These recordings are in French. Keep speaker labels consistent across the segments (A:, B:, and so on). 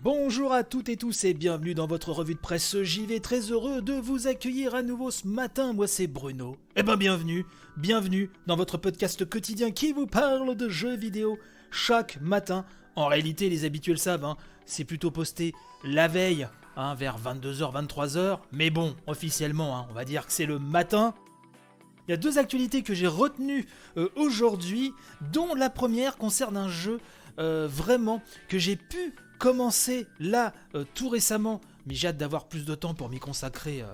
A: Bonjour à toutes et tous et bienvenue dans votre revue de presse JV, très heureux de vous accueillir à nouveau ce matin, moi c'est Bruno. Bienvenue dans votre podcast quotidien qui vous parle de jeux vidéo chaque matin. En réalité les habitués le savent, c'est plutôt posté la veille, vers 22h, 23h, mais bon, officiellement, on va dire que c'est le matin. Il y a deux actualités que j'ai retenues aujourd'hui, dont la première concerne un jeu vraiment que j'ai pu commencer là tout récemment, mais j'ai hâte d'avoir plus de temps pour m'y consacrer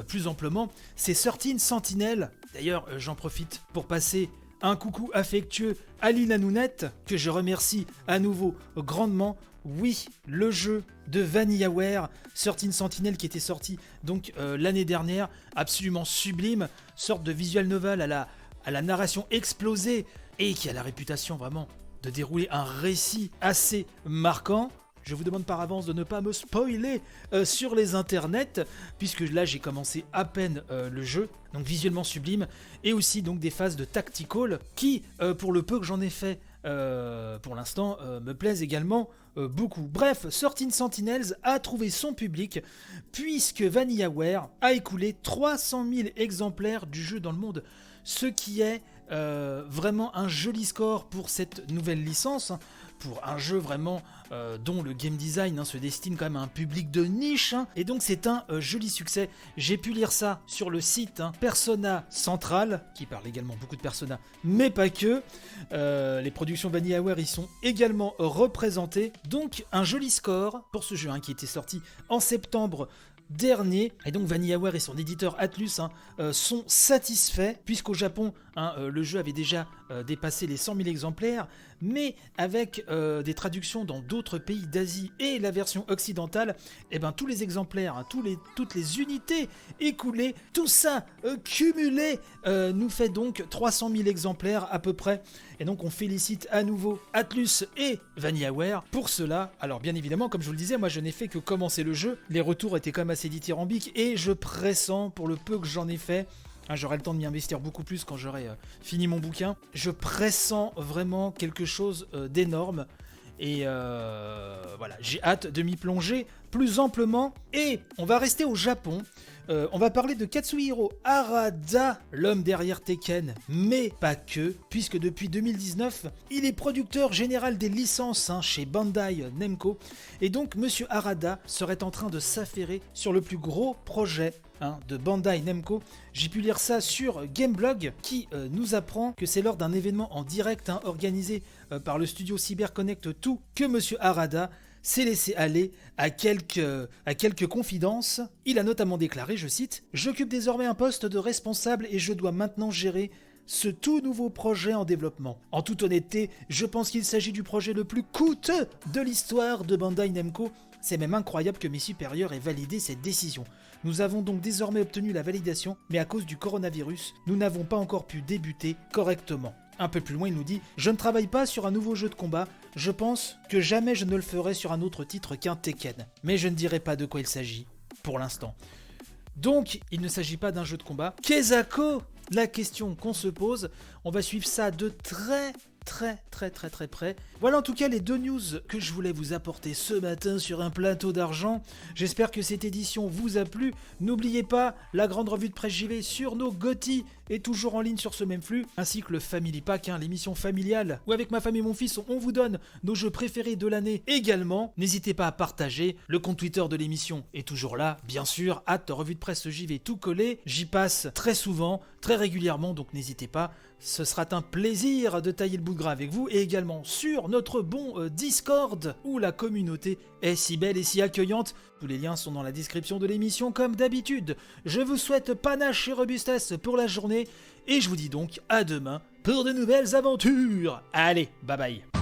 A: plus amplement. C'est 13 Sentinels. D'ailleurs, j'en profite pour passer un coucou affectueux à Lina Nounette, que je remercie à nouveau grandement. Oui, le jeu de VanillaWare, 13 Sentinels, qui était sorti donc l'année dernière, absolument sublime, sorte de visual novel à la narration explosée et qui a la réputation vraiment de dérouler un récit assez marquant. Je vous demande par avance de ne pas me spoiler sur les internets, puisque là j'ai commencé à peine le jeu, donc visuellement sublime, et aussi donc des phases de tactical qui, pour le peu que j'en ai fait pour l'instant, me plaisent également beaucoup. Bref, 13 Sentinels a trouvé son public, puisque VanillaWare a écoulé 300 000 exemplaires du jeu dans le monde, ce qui est vraiment un joli score pour cette nouvelle licence, pour un jeu vraiment dont le game design se destine quand même à un public de niche, et donc c'est un joli succès. J'ai pu lire ça sur le site Persona Central, qui parle également beaucoup de Persona, mais pas que. Les productions VanillaWare y sont également représentées, donc un joli score pour ce jeu qui était sorti en septembre dernier, et donc VanillaWare et son éditeur Atlus sont satisfaits, puisqu'au Japon le jeu avait déjà dépassé les 100 000 exemplaires, mais avec des traductions dans d'autres pays d'Asie et la version occidentale, tous les exemplaires, toutes les unités écoulées, tout ça cumulé nous fait donc 300 000 exemplaires à peu près, et donc on félicite à nouveau Atlus et VanillaWare pour cela. Alors bien évidemment, comme je vous le disais, moi je n'ai fait que commencer le jeu, les retours étaient quand même assez dithyrambiques, et je pressens, pour le peu que j'en ai fait, j'aurai le temps de m'y investir beaucoup plus quand j'aurai fini mon bouquin, je pressens vraiment quelque chose d'énorme, et voilà, j'ai hâte de m'y plonger plus amplement. Et on va rester au Japon, on va parler de Katsuhiro Harada, l'homme derrière Tekken, mais pas que, puisque depuis 2019, il est producteur général des licences chez Bandai Namco, et donc Monsieur Harada serait en train de s'affairer sur le plus gros projet de Bandai Namco. J'ai pu lire ça sur Gameblog, qui nous apprend que c'est lors d'un événement en direct organisé par le studio CyberConnect 2 que Monsieur Harada s'est laissé aller à quelques confidences. Il a notamment déclaré, je cite, « J'occupe désormais un poste de responsable et je dois maintenant gérer ce tout nouveau projet en développement. En toute honnêteté, je pense qu'il s'agit du projet le plus coûteux de l'histoire de Bandai Namco. C'est même incroyable que mes supérieurs aient validé cette décision. Nous avons donc désormais obtenu la validation, mais à cause du coronavirus, nous n'avons pas encore pu débuter correctement. » Un peu plus loin, il nous dit « Je ne travaille pas sur un nouveau jeu de combat. Je pense que jamais je ne le ferai sur un autre titre qu'un Tekken. Mais je ne dirai pas de quoi il s'agit, pour l'instant. » Donc, il ne s'agit pas d'un jeu de combat. Kezako, la question qu'on se pose, on va suivre ça de très près. Voilà en tout cas les deux news que je voulais vous apporter ce matin sur un plateau d'argent. J'espère que cette édition vous a plu. N'oubliez pas, la grande revue de presse JV sur nos GOTY est toujours en ligne sur ce même flux, ainsi que le Family Pack, l'émission familiale où avec ma femme et mon fils on vous donne nos jeux préférés de l'année également. N'hésitez pas à partager, le compte Twitter de l'émission est toujours là, bien sûr, @revue de presse JV tout collé. J'y passe très souvent, très régulièrement, donc n'hésitez pas. Ce sera un plaisir de tailler le bout de gras avec vous, et également sur notre bon Discord où la communauté est si belle et si accueillante. Tous les liens sont dans la description de l'émission comme d'habitude. Je vous souhaite panache et robustesse pour la journée et je vous dis donc à demain pour de nouvelles aventures. Allez, bye bye.